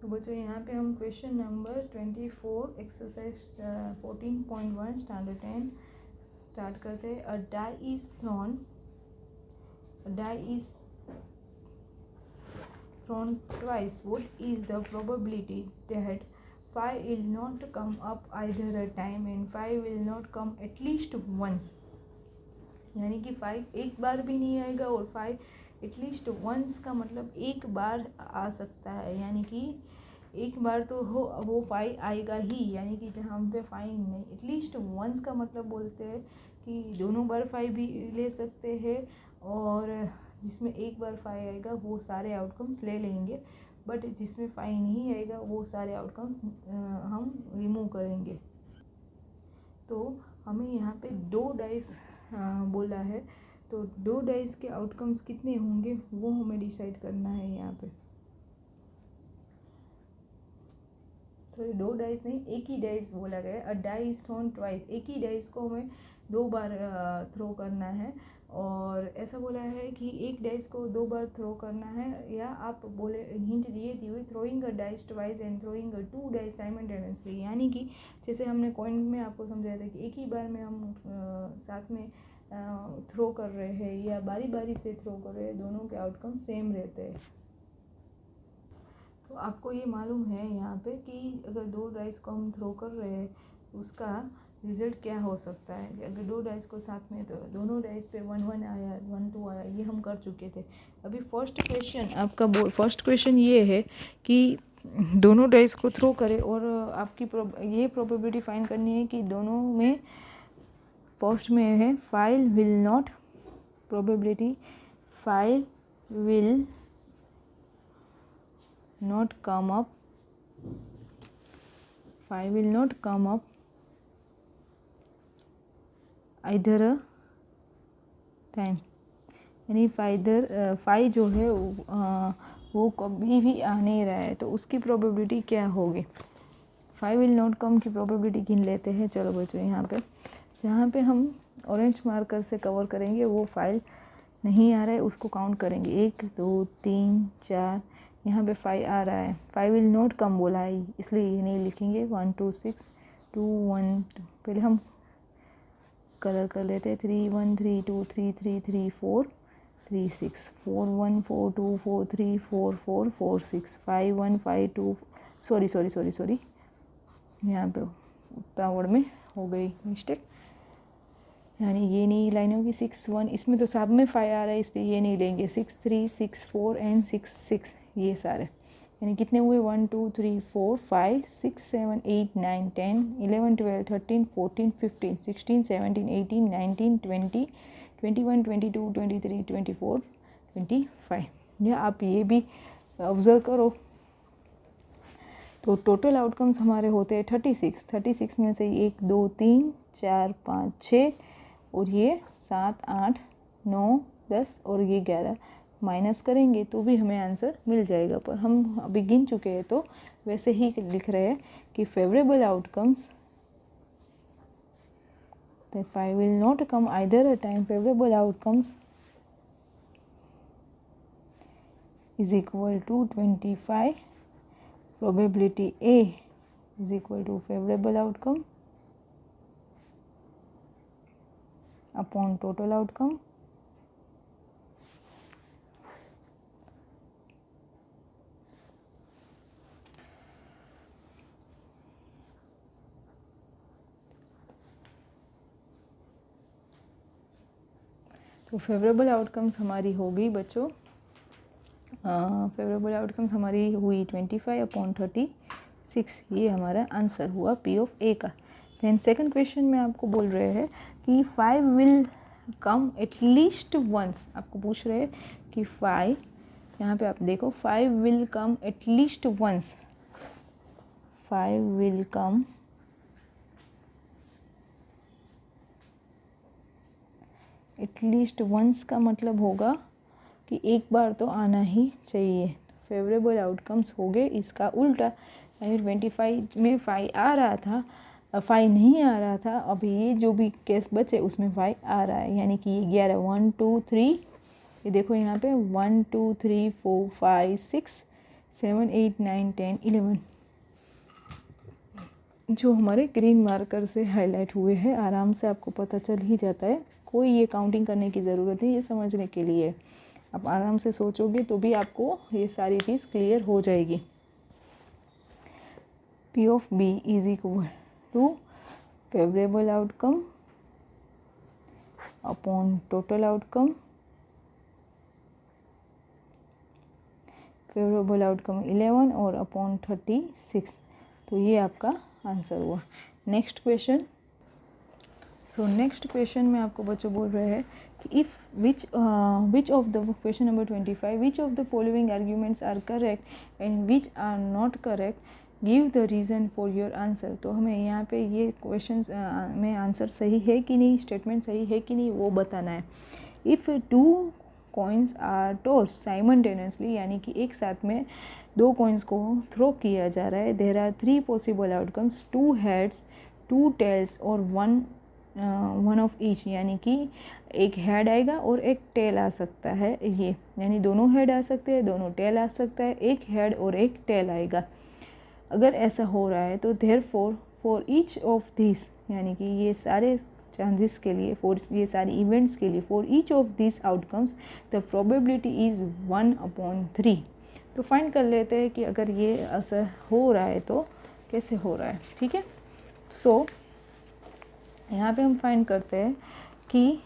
तो बच्चों यहाँ पे हम question number 24 exercise 14.1 standard 10 start करते हैं। A die is thrown twice. What is the probability that 5 will not come up either a time and 5 will not come at least once? यानी कि 5 एक बार भी नहीं आएगा और 5 एटलीस्ट वंस का मतलब एक बार आ सकता है, यानी कि एक बार तो वो 5 आएगा ही, यानी कि जहाँ पे 5 नहीं, एटलीस्ट वंस का मतलब बोलते हैं कि दोनों बार 5 भी ले सकते हैं और जिसमें एक बार 5 आएगा वो सारे आउटकम्स ले लेंगे, बट जिसमें 5 नहीं आएगा वो सारे आउटकम्स हम रिमूव करेंगे। तो हमें यहाँ पे 2 डाइस बोला है, तो 2 डाइस के आउटकम्स कितने होंगे वो हमें डिसाइड करना है यहाँ पे। सॉरी 2 डाइस नहीं, एक ही डाइस बोला गया है। अ डाई इज थ्रोन ट्वाइस, एक ही डाइस को हमें 2 बार थ्रो करना है और ऐसा बोला है कि एक डाइस को 2 बार थ्रो करना है, या आप बोले हिंट दिए थी हुई throwing a dice twice and throwing a 2 dice simultaneously, यानी कि जैसे हमने कॉइन में आपको समझाया था कि एक ही बार में हम साथ में थ्रो कर रहे हैं या बारी बारी से थ्रो कर रहे हैं, दोनों के आउटकम सेम रहते हैं। तो आपको ये मालूम है यहाँ पे कि अगर 2 डाइस को हम थ्रो कर रहे हैं उसका रिज़ल्ट क्या हो सकता है। अगर 2 डाइस को साथ में, तो दोनों डाइस पे 1-1 आया, 1-2 आया, ये हम कर चुके थे। अभी फर्स्ट क्वेश्चन ये है कि दोनों डाइस को थ्रो करें और आपकी ये प्रोबेबिलिटी फाइंड करनी है कि दोनों में, फर्स्ट में है 5 will not, probability 5 will not come up, 5 will not come up either a time, यानी 5 जो है वो कभी भी आ नहीं रहा है, तो उसकी प्रोबेबिलिटी क्या होगी। 5 विल नॉट कम की प्रोबेबिलिटी गिन लेते हैं। चलो बच्चों यहाँ पे जहाँ पे हम ऑरेंज मार्कर से कवर करेंगे वो 5 नहीं आ रहा है उसको काउंट करेंगे, 1 2 3 4, यहाँ पे 5 आ रहा है, 5 विल नॉट कम बोला है इसलिए ये नहीं लिखेंगे। 1 2 6 2 1 2, पहले हम कलर कर लेते हैं। 3 1 3 2 3 3 3 4 3 6 4 1 4 2 4 3 4 4 4 6 5 1 5 2, सॉरी यहाँ पे उतावड़ में हो गई मिस्टेक, यानी ये नहीं लाइन होगी। 6 1, इसमें तो सब में 5 आ रहा है इसलिए ये नहीं लेंगे। 6 3 6 4 एंड 6 6, ये सारे यानी कितने हुए 1 2 3 4 5 6 7 8 9 10 11 12 13 14 15 16 17 18 19 20 21 22 23 24 25। या आप ये भी ऑब्ज़र्व करो तो टोटल आउटकम्स हमारे होते हैं 36 में से 1 2 3 4 5 6 और ये 7 8 9 10 और ये 11 माइनस करेंगे तो भी हमें आंसर मिल जाएगा, पर हम अभी गिन चुके हैं तो वैसे ही लिख रहे हैं कि favourable outcomes, 5 will not come either a time, favourable outcomes is equal to 25, probability A is equal to favorable outcome upon total outcome तो फेवरेबल आउटकम्स हमारी होगी बच्चों, फेवरेबल आउटकम्स हमारी हुई 25/36, ये हमारा आंसर हुआ P ऑफ A का। देन सेकंड क्वेश्चन में आपको बोल रहे हैं कि 5 विल कम एटलीस्ट वंस, आपको पूछ रहे हैं कि 5, यहाँ पे आप देखो 5 will come at least once, 5 will come at least once का मतलब होगा कि एक बार तो आना ही चाहिए। फेवरेबल आउटकम्स हो गए इसका उल्टा, यानी 25 में 5 आ रहा था, 5 नहीं आ रहा था, अभी ये जो भी केस बचे उसमें 5 आ रहा है, यानी कि ये 11 1 2 3, ये देखो यहाँ पे 1 2 3 4 5 6 7, 8, 9, 10, 11 जो हमारे ग्रीन मार्कर से हाईलाइट हुए हैं, आराम से आपको पता चल ही जाता है, कोई ये काउंटिंग करने की ज़रूरत नहीं, ये समझने के लिए आप आराम से सोचोगे तो भी आपको ये सारी चीज़ क्लियर हो जाएगी। P of B is equal to favorable outcome upon total outcome, favourable outcome 11 और अपॉन 36। तो ये आपका आंसर हुआ। Next question. So next question में आपको बच्चों बोल रहे हैं कि if which of the question number 25 which of the following arguments are correct and which are not correct give the reason for your answer. तो हमें यहाँ पे ये क्वेश्चन में आंसर सही है कि नहीं, स्टेटमेंट सही है कि नहीं, वो बताना है। If 2 coins are tossed simultaneously, यानी कि एक साथ में 2 कॉइन्स को थ्रो किया जा रहा है, there are 3 possible outcomes, 2 heads, 2 tails और 1 ऑफ ईच, यानी कि एक हेड आएगा और एक टेल आ सकता है, ये यानी दोनों हेड आ सकते हैं, दोनों टेल आ सकता है, एक हेड और एक टेल आएगा। अगर ऐसा हो रहा है तो therefore for each of this, यानी कि ये सारे चांसेस के लिए, फॉर ये सारे इवेंट्स के लिए, for each of this outcomes the probability is 1/3। तो फाइंड कर लेते हैं कि अगर ये ऐसा हो रहा है तो कैसे हो रहा है। ठीक है, सो यहाँ पे हम फाइंड करते हैं कि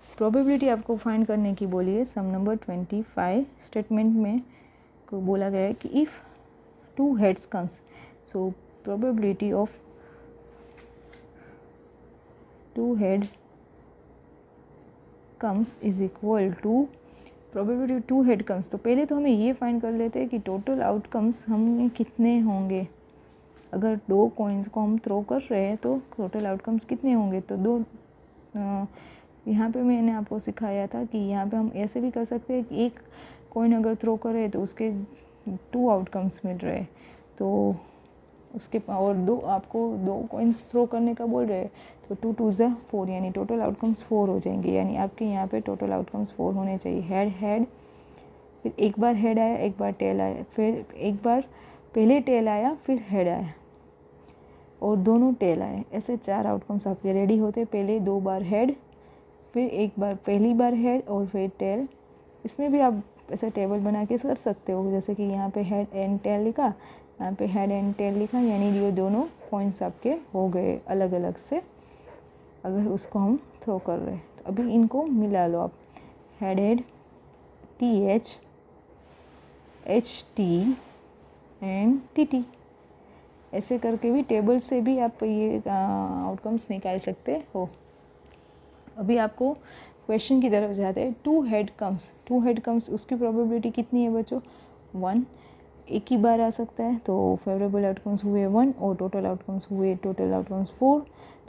प्रोबेबिलिटी आपको फाइंड करने की बोली है। सम नंबर 25 स्टेटमेंट में को बोला गया है कि if 2 heads comes, so probability of 2 head comes is equal to probability 2 head comes. तो पहले तो हमें ये फाइंड कर लेते हैं कि टोटल आउटकम्स हमें कितने होंगे। अगर 2 कॉइन्स को हम थ्रो कर रहे हैं तो टोटल आउटकम्स कितने होंगे। तो यहाँ पे मैंने आपको सिखाया था कि यहाँ पे हम ऐसे भी कर सकते हैं कि एक कॉइन अगर थ्रो करे तो उसके 2 आउटकम्स मिल रहे हैं, तो उसके और आपको 2 कॉइन्स थ्रो करने का बोल रहे हैं, तो 2 2 ज़ा 4, यानी टोटल आउटकम्स 4 हो जाएंगे। यानी आपके यहाँ पे टोटल आउटकम्स 4 होने चाहिए। हेड, फिर एक बार हेड आया, एक बार टेल आया, फिर एक बार पहले टेल आया, फिर हेड आया और दोनों टेल आए। ऐसे 4 आउटकम्स आपके रेडी होते। पहले 2 बार हेड, फिर एक बार पहली बार हेड और फिर टेल। इसमें भी आप ऐसा टेबल बना के कर सकते हो, जैसे कि यहाँ पे हेड एंड टेल लिखा, यहाँ पे हेड एंड टेल लिखा, यानी ये दोनों पॉइंट्स आपके हो गए अलग अलग से, अगर उसको हम थ्रो कर रहे हैं। तो अभी इनको मिला लो आप, head TH, HT and TT। ऐसे करके भी टेबल से भी आप ये आउटकम्स निकाल सकते हो। अभी आपको क्वेश्चन की तरफ जाते हैं। 2 हेड कम्स, उसकी प्रोबेबिलिटी कितनी है बच्चों, 1। एक ही बार आ सकता है, तो फेवरेबल आउटकम्स हुए 1 और टोटल आउटकम्स 4।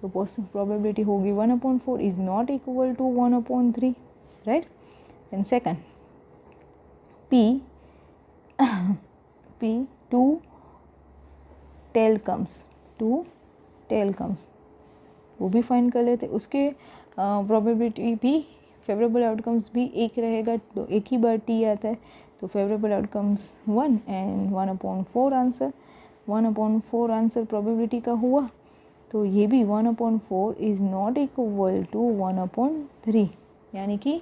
तो प्रोबेबिलिटी होगी 1/4 is not equal to 1/3, right. And second P 2 tail comes, वो भी फाइंड कर लेते। उसके प्रोबेबिलिटी भी, फेवरेबल आउटकम्स भी एक रहेगा, तो एक ही बार T आता है, तो favourable outcomes 1 and 1/4 answer. 1/4 answer probability का हुआ, तो ये भी 1/4 इज़ नॉट इक्वल टू 1/3, यानी कि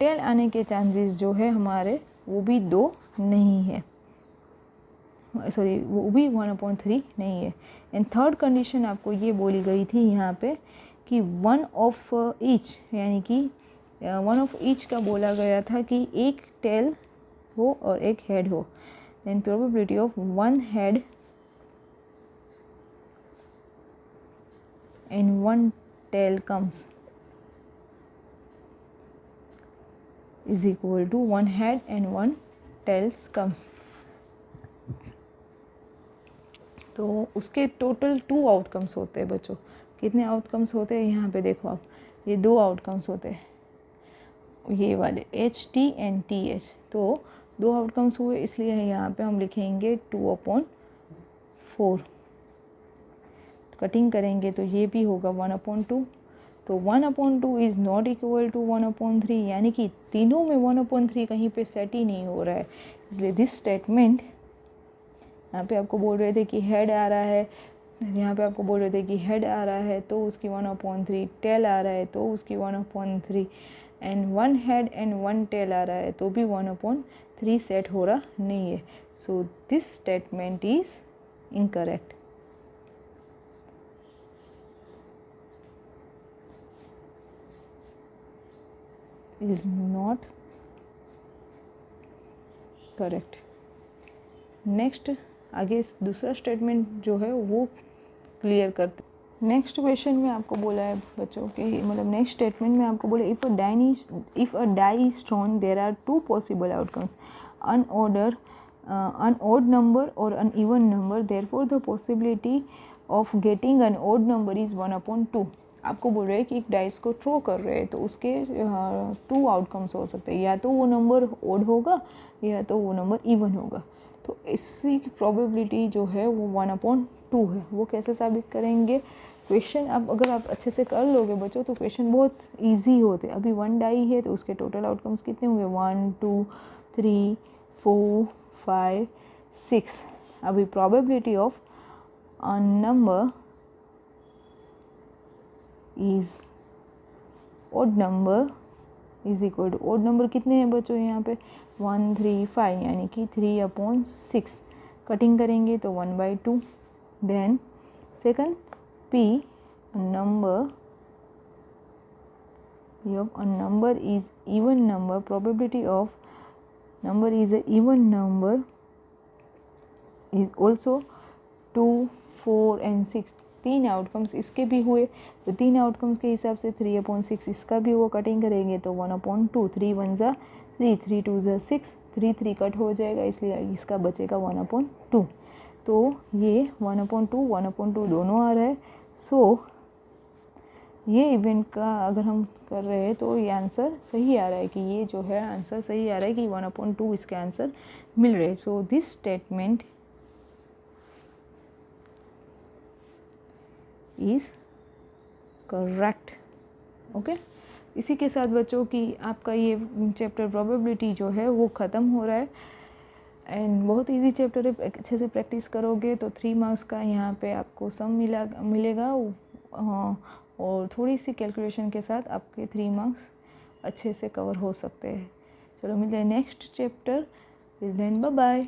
टेल आने के चांसेस जो है हमारे वो भी 2 नहीं है, सॉरी वो भी 1/3 नहीं है। एंड थर्ड कंडीशन आपको ये बोली गई थी यहाँ पे कि 1 ऑफ ईच, यानी कि 1 ऑफ ईच का बोला गया था कि एक टेल हो और एक हेड हो। Then probability of 1 head and 1 tail comes is equal to 1 head and 1 tails comes. तो उसके टोटल 2 आउटकम्स होते हैं बच्चों। कितने आउटकम्स होते हैं यहाँ पे देखो आप, ये 2 आउटकम्स होते हैं, ये वाले HT एंड TH। तो 2 आउटकम्स हुए, इसलिए यहाँ पे हम लिखेंगे 2/4। कटिंग करेंगे तो ये भी होगा 1/2 तो 1/2 इज़ नॉट इक्वल टू 1/3, यानी कि तीनों में 1/3 कहीं पे सेट ही नहीं हो रहा है। इसलिए दिस स्टेटमेंट, यहाँ पे आपको बोल रहे थे कि हेड आ रहा है, यहाँ पे आपको बोल रहे थे कि हेड आ रहा है तो उसकी 1/3, टेल आ रहा है तो उसकी 1/3, एंड 1 हेड एंड 1 टेल आ रहा है तो भी 1/3 सेट हो रहा नहीं है। So this statement is incorrect. Is not correct. Next आगे दूसरा स्टेटमेंट जो है वो क्लियर करते। नेक्स्ट क्वेश्चन में आपको बोला है बच्चों कि मतलब नेक्स्ट स्टेटमेंट में आपको बोला if a die is thrown there are 2 possible outcomes, an odd number और an even number, therefore the possibility of getting an odd number is 1/2। आपको बोल रहे हैं कि एक डाइस को थ्रो कर रहे हैं तो उसके 2 आउटकम्स हो सकते हैं, या तो वो नंबर ओड होगा या तो वो नंबर इवन होगा। तो इसकी प्रोबेबिलिटी जो है वो 1/2 है। वो कैसे साबित करेंगे? क्वेश्चन अब अगर आप अच्छे से कर लोगे बच्चों तो क्वेश्चन बहुत ईजी होते। अभी 1 डाई है तो उसके टोटल आउटकम्स कितने होंगे? 1 2 3 4 5 6। अभी probability of a number is odd number is equal to, odd number कितने हैं बच्चों यहाँ पे? 1 3 5, यानी कि 3/6। कटिंग करेंगे तो 1/2। Then second P, a number is even number, probability of number is a even number is also 2 4 and 6। 3 outcomes इसके भी हुए तो 3 आउटकम्स के हिसाब से 3/6 इसका भी वो कटिंग करेंगे तो 1/2। 3 1 ज़ा 3, 3 2 ज़ा 6, 3 3 कट हो जाएगा इसलिए इसका बचेगा 1/2। तो ये 1/2 1/2 दोनों आ रहा है। सो ये इवेंट का अगर हम कर रहे हैं तो ये आंसर सही आ रहा है कि ये जो है आंसर सही आ रहा है कि 1/2 इसके आंसर मिल रहे। So this statement is correct. Okay, इसी के साथ बच्चों की आपका ये चैप्टर प्रोबेबिलिटी जो है वो ख़त्म हो रहा है। एंड बहुत इजी चैप्टर है, अच्छे से प्रैक्टिस करोगे तो 3 मार्क्स का यहाँ पे आपको सम मिलेगा और थोड़ी सी कैलकुलेशन के साथ आपके 3 मार्क्स अच्छे से कवर हो सकते हैं। चलो मिलते हैं next chapter. Till then bye bye.